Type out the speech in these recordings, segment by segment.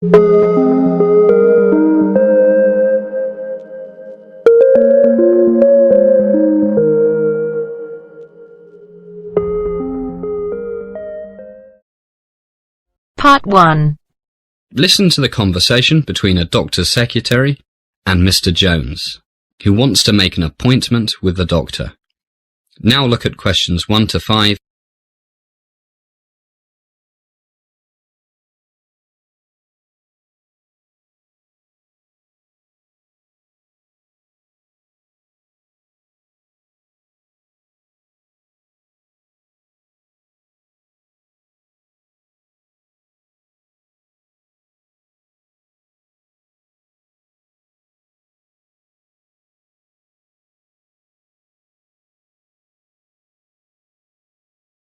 Part 1. Listen to the conversation between a doctor's secretary and Mr. Jones, who wants to make an appointment with the doctor. Now look at questions 1 to 5.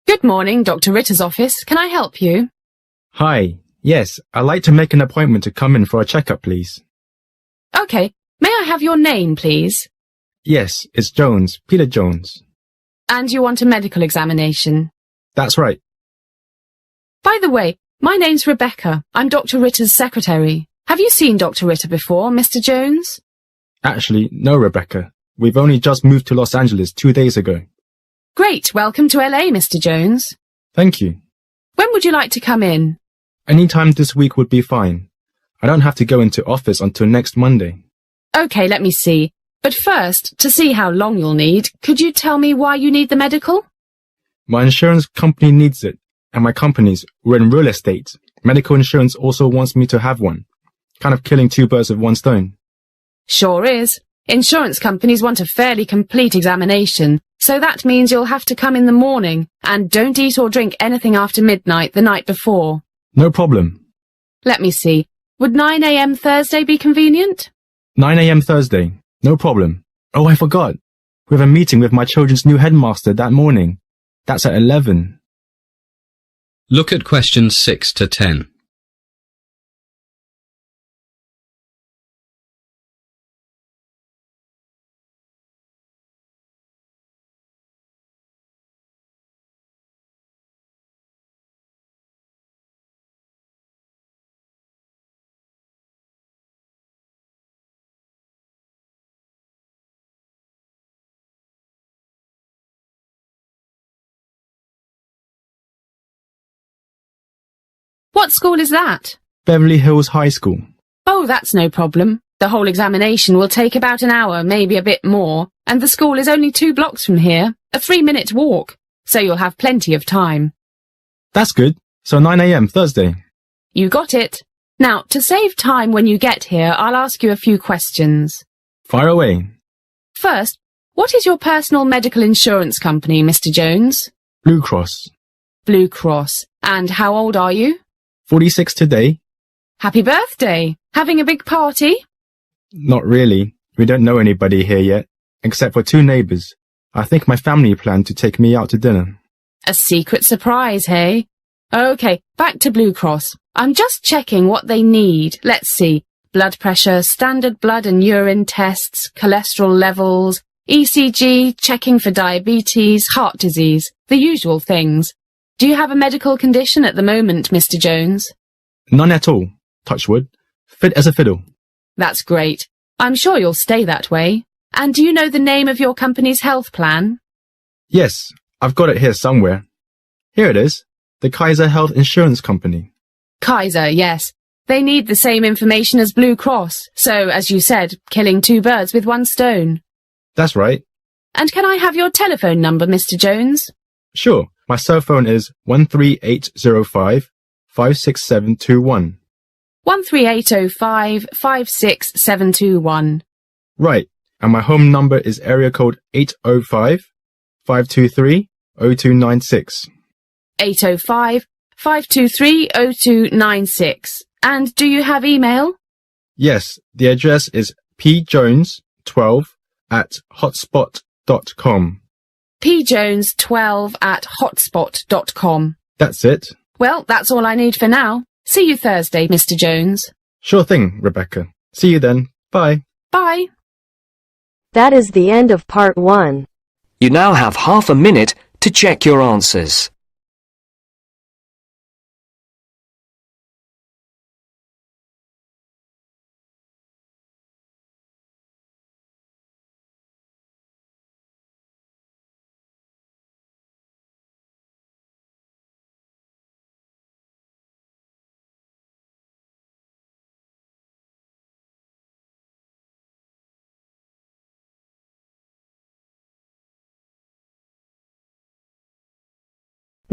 Good morning, Dr. Ritter's office. Can I help you? Hi. Yes, I'd like to make an appointment to come in for a checkup, please. Okay. May I have your name, please? Yes, it's Jones, Peter Jones. And you want a medical examination? That's right. By the way, my name's Rebecca. I'm Dr. Ritter's secretary. Have you seen Dr. Ritter before, Mr. Jones? Actually, no, Rebecca. We've only just moved to Los Angeles 2 days ago. Great. Welcome to LA, Mr. Jones. Thank you. When would you like to come in? Any time this week would be fine. I don't have to go into office until next Monday. Okay, let me see. But first, to see how long you'll need, could you tell me why you need the medical? My insurance company needs it, and my company's, we're in real estate. Medical insurance also wants me to have one. Kind of killing 2 birds with 1 stone. Sure is. Insurance companies want a fairly complete examination, so that means you'll have to come in the morning, and don't eat or drink anything after midnight the night before. No problem. Let me see. Would 9 a.m. Thursday be convenient? 9 a.m. Thursday. No problem. Oh, I forgot. We have a meeting with my children's new headmaster that morning. That's at 11. Look at questions 6 to 10. What school is that? Beverly Hills High School. Oh, that's no problem. The whole examination will take about an hour, maybe a bit more, and the school is only 2 blocks from here, a 3-minute walk, so you'll have plenty of time. That's good. So 9 a.m. Thursday. You got it. Now, to save time when you get here, I'll ask you a few questions. Fire away. First, what is your personal medical insurance company, Mr. Jones? Blue Cross. Blue Cross. And how old are you? 46 today. Happy birthday! Having a big party? Not really. We don't know anybody here yet, except for 2 neighbors. I think my family planned to take me out to dinner. A secret surprise, hey? Okay, back to Blue Cross. I'm just checking what they need. Let's see. Blood pressure, standard blood and urine tests, cholesterol levels, ECG, checking for diabetes, heart disease, the usual things. Do you have a medical condition at the moment, Mr. Jones? None at all. Touch wood. Fit as a fiddle. That's great. I'm sure you'll stay that way. And do you know the name of your company's health plan? Yes, I've got it here somewhere. Here it is. The Kaiser Health Insurance Company. Kaiser, yes. They need the same information as Blue Cross, so, as you said, killing 2 birds with 1 stone. That's right. And can I have your telephone number, Mr. Jones? Sure. My cell phone is 13805 56721. 13805 56721. Right. And my home number is area code 805 523 0296. 805 523 0296. And do you have email? Yes, the address is pjones12@hotspot.com. pjones12@hotspot.com. That's it. Well, that's all I need for now. See you Thursday, Mr. Jones. Sure thing, Rebecca. See you then. Bye. Bye. That is the end of part 1. You now have half a minute to check your answers.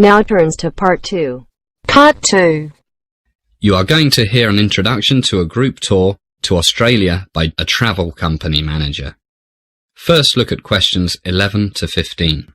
Now turns to Part 2. Part 2. You are going to hear an introduction to a group tour to Australia by a travel company manager. First, look at questions 11 to 15.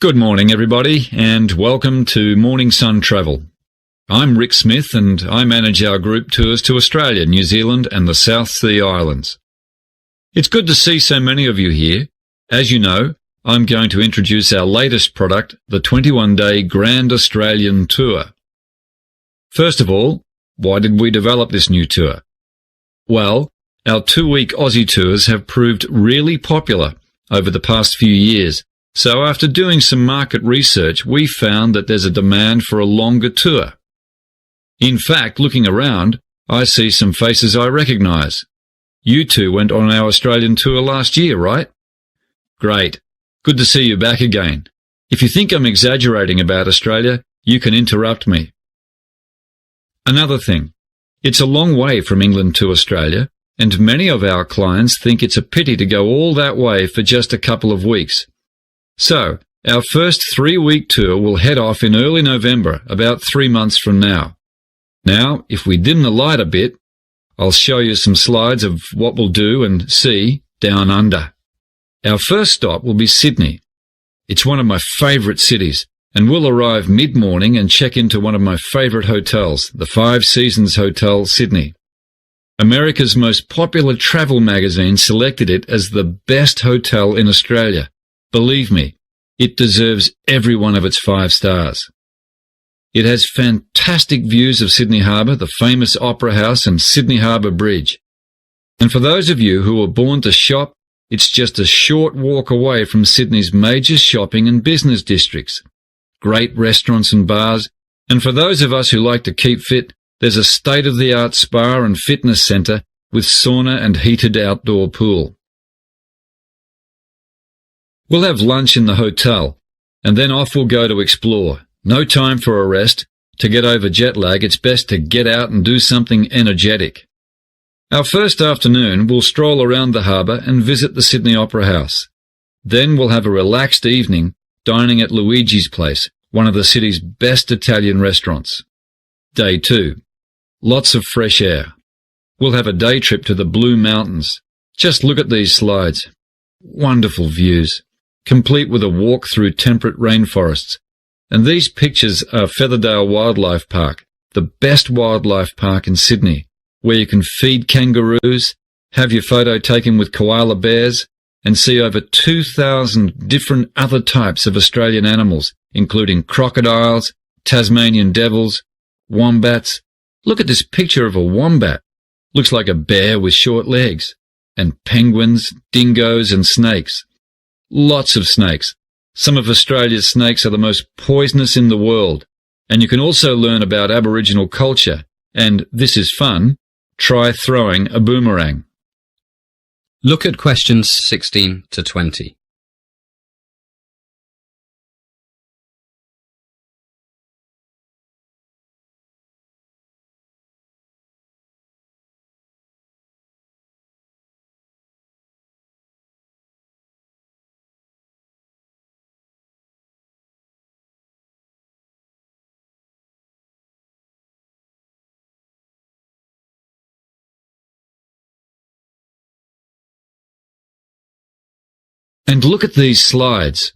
Good morning, everybody, and welcome to Morning Sun Travel. I'm Rick Smith, and I manage our group tours to Australia, New Zealand, and the South Sea Islands. It's good to see so many of you here. As you know, I'm going to introduce our latest product, the 21-day Grand Australian Tour. First of all, why did we develop this new tour? Well, our 2-week Aussie tours have proved really popular over the past few years. So after doing some market research, we found that there's a demand for a longer tour. In fact, looking around, I see some faces I recognise. You two went on our Australian tour last year, right? Great. Good to see you back again. If you think I'm exaggerating about Australia, you can interrupt me. Another thing, it's a long way from England to Australia, and many of our clients think it's a pity to go all that way for just a couple of weeks. So, our first 3-week tour will head off in early November, about 3 months from now. Now, if we dim the light a bit, I'll show you some slides of what we'll do and see down under. Our first stop will be Sydney. It's one of my favourite cities, and we'll arrive mid-morning and check into one of my favourite hotels, the 5 Seasons Hotel, Sydney. America's most popular travel magazine selected it as the best hotel in Australia. Believe me, it deserves every one of its 5 stars. It has fantastic views of Sydney Harbour, the famous Opera House, and Sydney Harbour Bridge. And for those of you who were born to shop, it's just a short walk away from Sydney's major shopping and business districts. Great restaurants and bars, and for those of us who like to keep fit, there's a state-of-the-art spa and fitness centre with sauna and heated outdoor pool. We'll have lunch in the hotel, and then off we'll go to explore. No time for a rest. To get over jet lag, it's best to get out and do something energetic. Our first afternoon, we'll stroll around the harbour and visit the Sydney Opera House. Then we'll have a relaxed evening, dining at Luigi's Place, one of the city's best Italian restaurants. Day 2. Lots of fresh air. We'll have a day trip to the Blue Mountains. Just look at these slides. Wonderful views, complete with a walk through temperate rainforests. And these pictures are Featherdale Wildlife Park, the best wildlife park in Sydney, where you can feed kangaroos, have your photo taken with koala bears, and see over 2,000 different other types of Australian animals, including crocodiles, Tasmanian devils, wombats. Look at this picture of a wombat. Looks like a bear with short legs. And penguins, dingoes, and snakes. Lots of snakes. Some of Australia's snakes are the most poisonous in the world. And you can also learn about Aboriginal culture. And, this is fun, try throwing a boomerang. Look at questions 16 to 20. And look at these slides.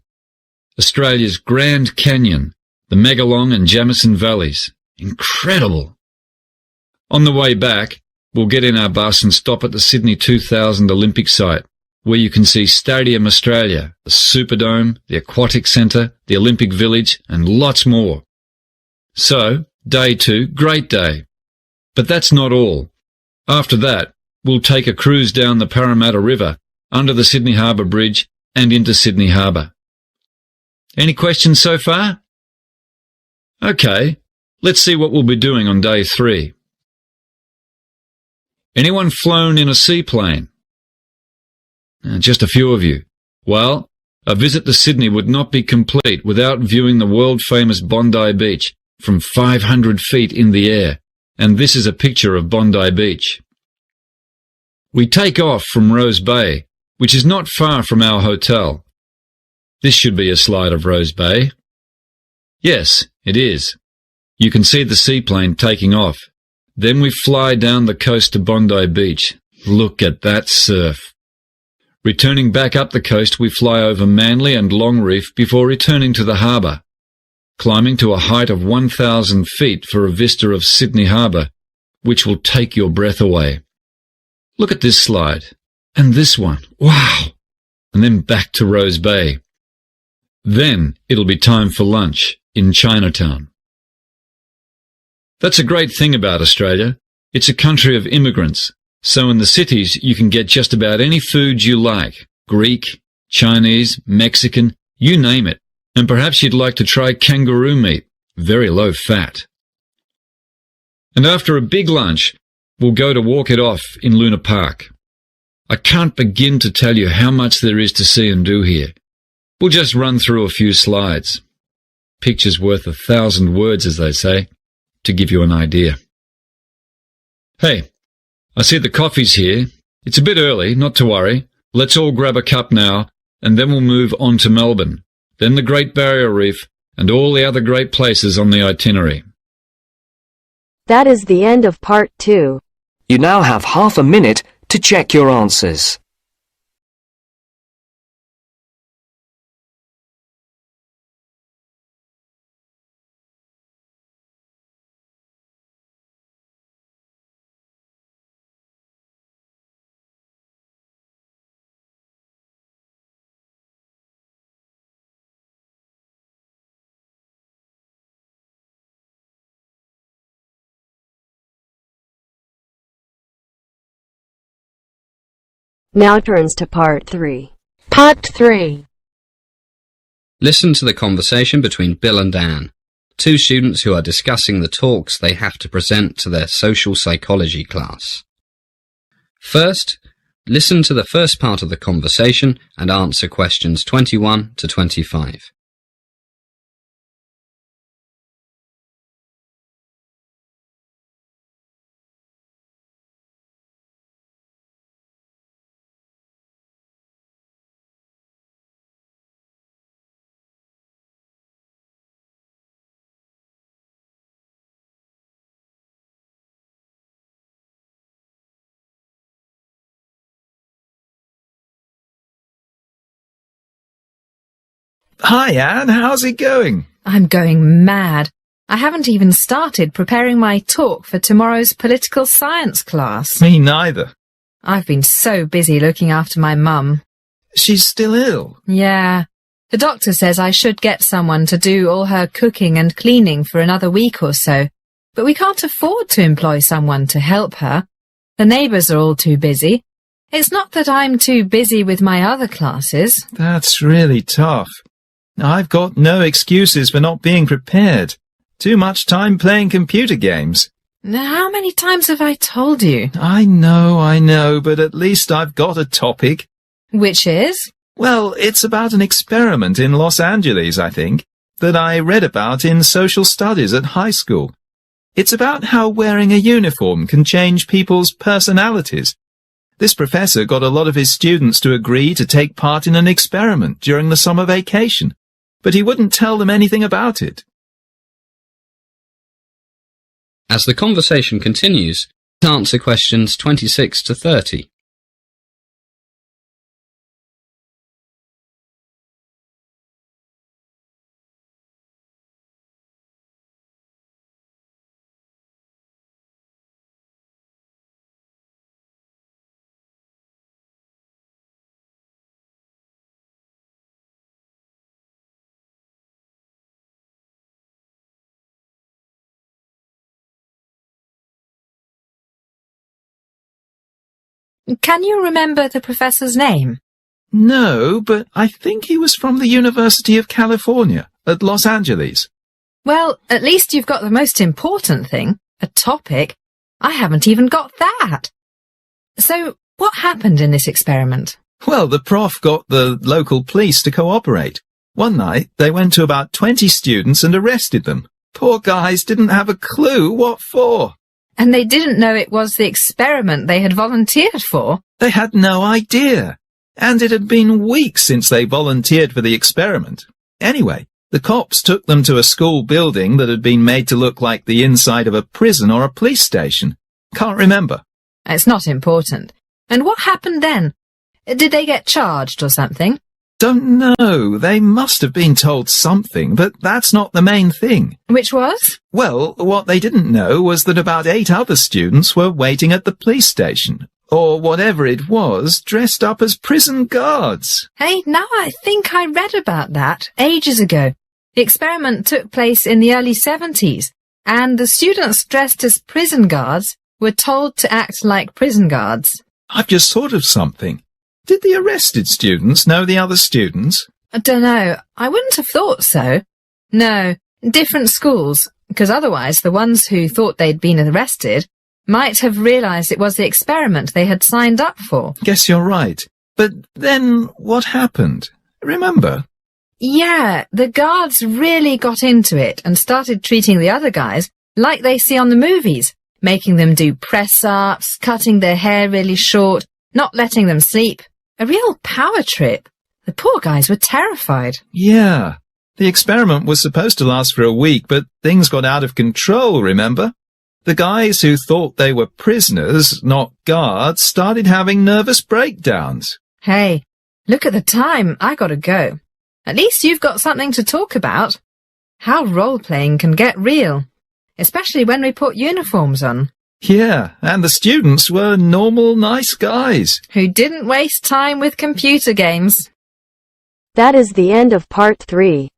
Australia's Grand Canyon, the Megalong and Jamison Valleys. Incredible! On the way back, we'll get in our bus and stop at the Sydney 2000 Olympic site, where you can see Stadium Australia, the Superdome, the Aquatic Centre, the Olympic Village, and lots more. So, day 2, great day. But that's not all. After that, we'll take a cruise down the Parramatta River, under the Sydney Harbour Bridge, and into Sydney Harbour. Any questions so far? Okay, let's see what we'll be doing on day 3. Anyone flown in a seaplane? Just a few of you. Well, a visit to Sydney would not be complete without viewing the world-famous Bondi Beach from 500 feet in the air, and this is a picture of Bondi Beach. We take off from Rose Bay, which is not far from our hotel. This should be a slide of Rose Bay. Yes, it is. You can see the seaplane taking off. Then we fly down the coast to Bondi Beach. Look at that surf. Returning back up the coast, we fly over Manly and Long Reef before returning to the harbour, climbing to a height of 1,000 feet for a vista of Sydney Harbour, which will take your breath away. Look at this slide. And this one. Wow! And then back to Rose Bay. Then it'll be time for lunch in Chinatown. That's a great thing about Australia. It's a country of immigrants. So in the cities you can get just about any food you like. Greek, Chinese, Mexican, you name it. And perhaps you'd like to try kangaroo meat. Very low fat. And after a big lunch, we'll go to walk it off in Luna Park. I can't begin to tell you how much there is to see and do here. We'll just run through a few slides. Picture's worth 1,000 words, as they say, to give you an idea. Hey, I see the coffee's here. It's a bit early, not to worry. Let's all grab a cup now, and then we'll move on to Melbourne, then the Great Barrier Reef, and all the other great places on the itinerary. That is the end of part 2. You now have half a minute to check your answers. Now turns to part 3. Part 3. Listen to the conversation between Bill and Anne, 2 students who are discussing the talks they have to present to their social psychology class. First, listen to the first part of the conversation and answer questions 21 to 25. Hi, Anne. How's it going? I'm going mad. I haven't even started preparing my talk for tomorrow's political science class. Me neither. I've been so busy looking after my mum. She's still ill. Yeah. The doctor says I should get someone to do all her cooking and cleaning for another week or so, but we can't afford to employ someone to help her. The neighbours are all too busy. It's not that I'm too busy with my other classes. That's really tough. I've got no excuses for not being prepared. Too much time playing computer games. Now, how many times have I told you? I know, but at least I've got a topic. Which is? Well, it's about an experiment in Los Angeles, I think, that I read about in social studies at high school. It's about how wearing a uniform can change people's personalities. This professor got a lot of his students to agree to take part in an experiment during the summer vacation, but he wouldn't tell them anything about it. As the conversation continues, answer questions 26 to 30. Can you remember the professor's name? No, but I think he was from the University of California at Los Angeles. Well, at least you've got the most important thing, a topic. I haven't even got that. So, what happened in this experiment? Well, the prof got the local police to cooperate. One night, they went to about 20 students and arrested them. Poor guys didn't have a clue what for. And they didn't know it was the experiment they had volunteered for? They had no idea. And it had been weeks since they volunteered for the experiment. Anyway, the cops took them to a school building that had been made to look like the inside of a prison or a police station. Can't remember. It's not important. And what happened then? Did they get charged or something? Don't know. They must have been told something, but that's not the main thing. Which was? Well, what they didn't know was that about 8 other students were waiting at the police station, or whatever it was, dressed up as prison guards. Hey, now I think I read about that ages ago. The experiment took place in the early 70s, and the students dressed as prison guards were told to act like prison guards. I've just thought of something. Did the arrested students know the other students? I don't know. I wouldn't have thought so. No, different schools, because otherwise the ones who thought they'd been arrested might have realized it was the experiment they had signed up for. Guess you're right. But then what happened? Remember? Yeah, the guards really got into it and started treating the other guys like they see on the movies, making them do press-ups, cutting their hair really short, not letting them sleep. A real power trip. The poor guys were terrified. Yeah. The experiment was supposed to last for a week, but things got out of control, remember? The guys who thought they were prisoners, not guards, started having nervous breakdowns. Hey, look at the time. I gotta go. At least you've got something to talk about. How role-playing can get real, especially when we put uniforms on. Yeah, and the students were normal, nice guys. Who didn't waste time with computer games. That is the end of part 3.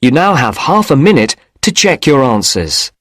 You now have half a minute to check your answers.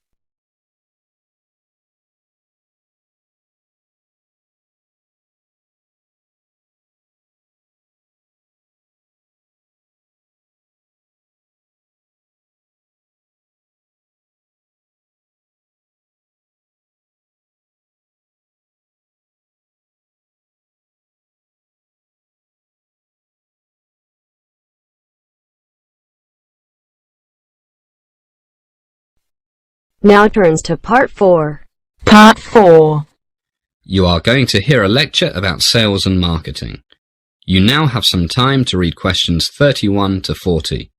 Now turns to part 4. Part 4. You are going to hear a lecture about sales and marketing. You now have some time to read questions 31 to 40.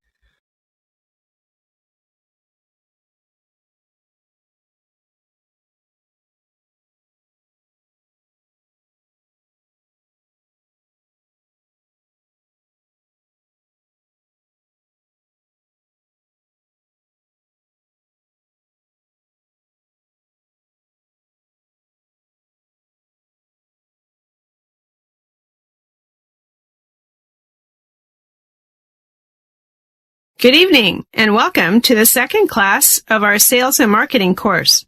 Good evening, and welcome to the second class of our Sales and Marketing course.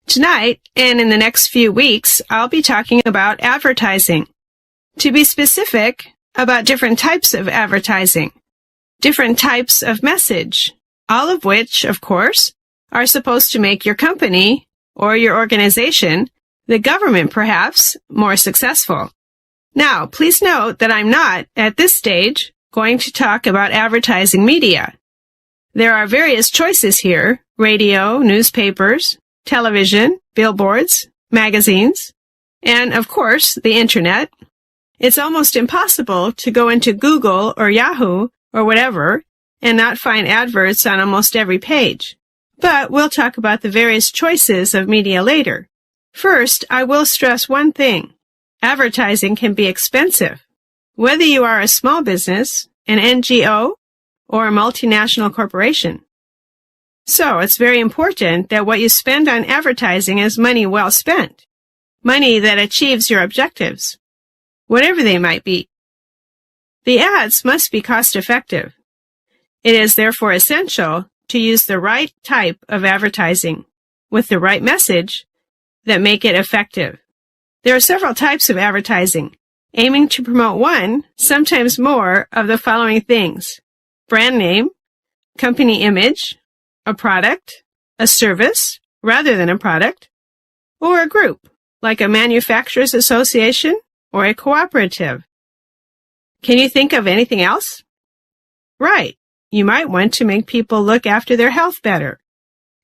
Tonight, and in the next few weeks, I'll be talking about advertising. To be specific, about different types of advertising, different types of message, all of which, of course, are supposed to make your company, or your organization, the government perhaps, more successful. Now, please note that I'm not, at this stage, going to talk about advertising media. There are various choices here: radio, newspapers, television, billboards, magazines, and, of course, the Internet. It's almost impossible to go into Google or Yahoo or whatever and not find adverts on almost every page. But we'll talk about the various choices of media later. First, I will stress one thing. Advertising can be expensive. Whether you are a small business, an NGO, or a multinational corporation. So it's very important that what you spend on advertising is money well spent, money that achieves your objectives, whatever they might be. The ads must be cost-effective. It is therefore essential to use the right type of advertising with the right message that make it effective. There are several types of advertising, aiming to promote one, sometimes more, of the following things: brand name, company image, a product, a service rather than a product, or a group, like a manufacturers association or a cooperative. Can you think of anything else? Right. You might want to make people look after their health better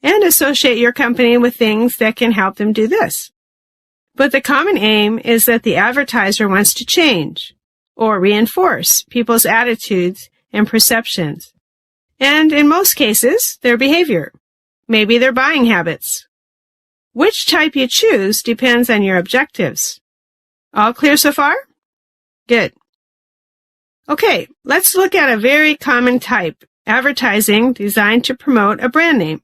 and associate your company with things that can help them do this. But the common aim is that the advertiser wants to change or reinforce people's attitudes and perceptions, and in most cases, their behavior, maybe their buying habits. Which type you choose depends on your objectives. All clear so far? Good. Okay, let's look at a very common type, advertising designed to promote a brand name.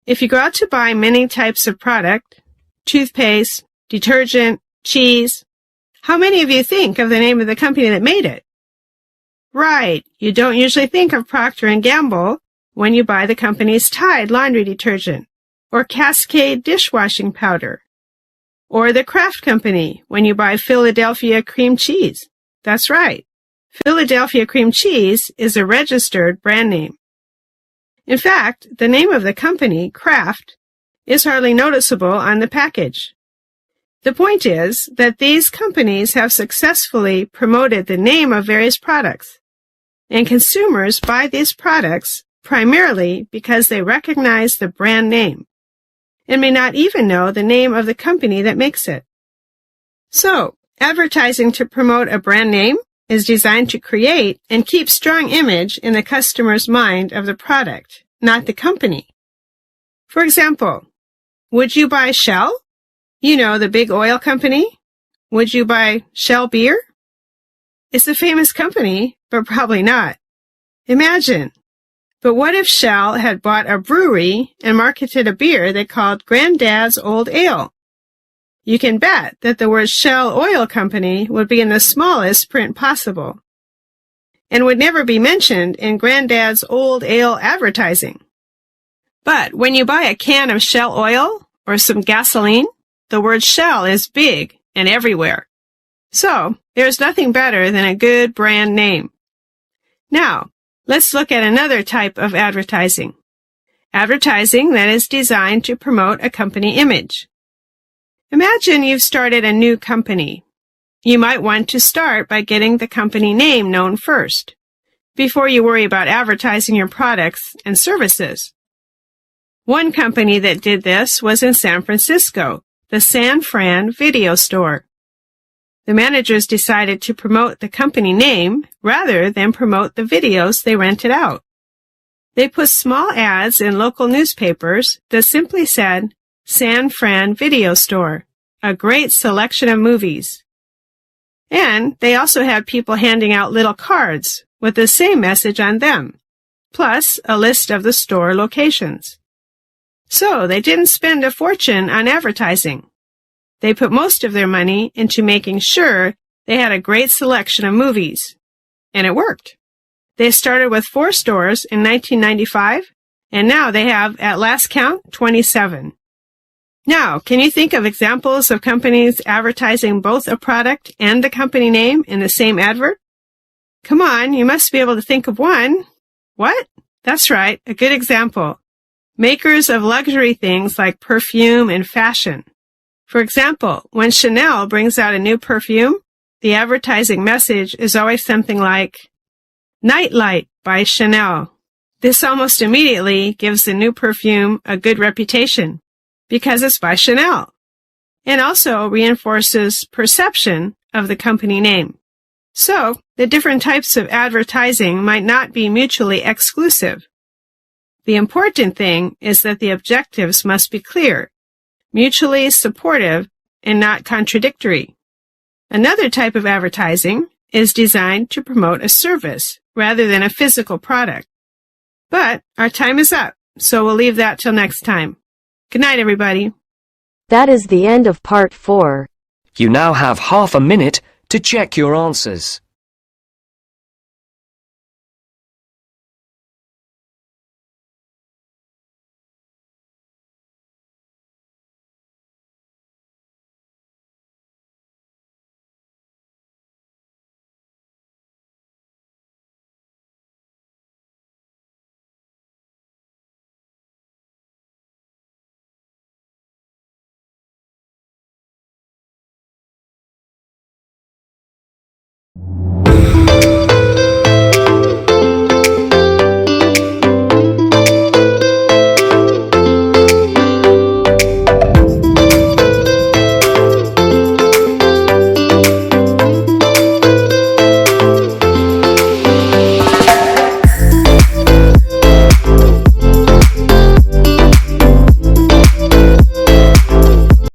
If you go out to buy many types of product, toothpaste, detergent, cheese, how many of you think of the name of the company that made it? Right, you don't usually think of Procter & Gamble when you buy the company's Tide laundry detergent, or Cascade dishwashing powder, or the Kraft Company when you buy Philadelphia cream cheese. That's right, Philadelphia cream cheese is a registered brand name. In fact, the name of the company, Kraft, is hardly noticeable on the package. The point is that these companies have successfully promoted the name of various products, and consumers buy these products primarily because they recognize the brand name and may not even know the name of the company that makes it. So, advertising to promote a brand name is designed to create and keep strong image in the customer's mind of the product, not the company. For example, would you buy Shell? You know, the big oil company. Would you buy Shell beer? It's a famous company, but probably not. Imagine. But what if Shell had bought a brewery and marketed a beer they called Granddad's Old Ale? You can bet that the word Shell Oil Company would be in the smallest print possible and would never be mentioned in Granddad's Old Ale advertising. But when you buy a can of Shell oil or some gasoline, the word Shell is big and everywhere. So, there's nothing better than a good brand name. Now, let's look at another type of advertising. Advertising that is designed to promote a company image. Imagine you've started a new company. You might want to start by getting the company name known first, before you worry about advertising your products and services. One company that did this was in San Francisco, the San Fran Video Store. The managers decided to promote the company name rather than promote the videos they rented out. They put small ads in local newspapers that simply said, San Fran Video Store, a great selection of movies. And they also had people handing out little cards with the same message on them, plus a list of the store locations. So they didn't spend a fortune on advertising. They put most of their money into making sure they had a great selection of movies. And it worked. They started with 4 stores in 1995, and now they have, at last count, 27. Now, can you think of examples of companies advertising both a product and the company name in the same advert? Come on, you must be able to think of one. What? That's right, a good example. Makers of luxury things like perfume and fashion. For example, when Chanel brings out a new perfume, the advertising message is always something like, Nightlight by Chanel. This almost immediately gives the new perfume a good reputation because it's by Chanel, and also reinforces perception of the company name. So, the different types of advertising might not be mutually exclusive. The important thing is that the objectives must be clear, mutually supportive, and not contradictory. Another type of advertising is designed to promote a service rather than a physical product. But our time is up, so we'll leave that till next time. Good night, everybody. That is the end of part 4. You now have half a minute to check your answers.